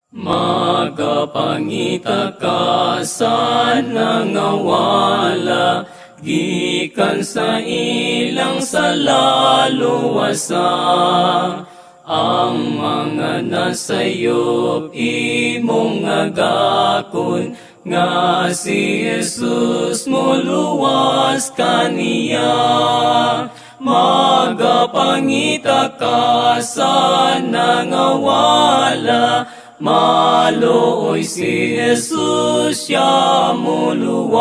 Magapangita ka sa nangawala, gikan sa ilang salaluwasa. Ang mga nasayop imong agakon, nga si Jesus muluwas kaniya. Magapangita ka sa nangawala, maluoy si Jesus siya muluwas.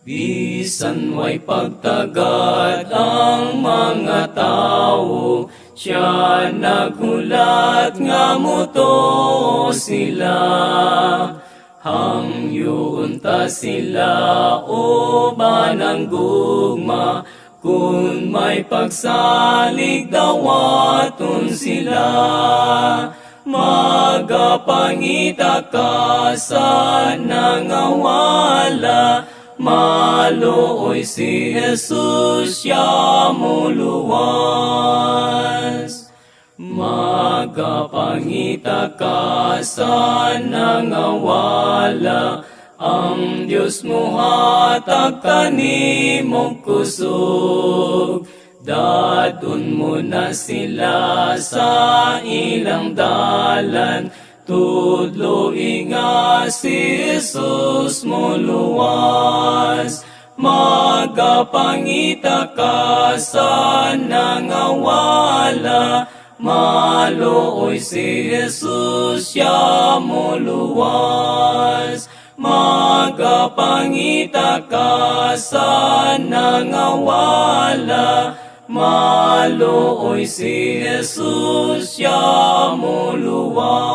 Bisan may pagtagad ang mga tao, siya naghulat nga muto sila. Hangyoon ta sila o banang gugma, kung may pagsalig dawaton sila. Magapangita ka sa nangawala, maluoy si Jesus siya muluwas. Magapangita ka sa nangawala, ang Diyos mo hatag kanimong kusog. Dadun mo na sila sa ilang dalan, tudloy nga si Jesus mo luwas. Magapangita ka sa nangawala, maluoy si Jesus siya mo luwas. Magapangita ka sa nangawala, maluoy si Jesus siya mo luwas.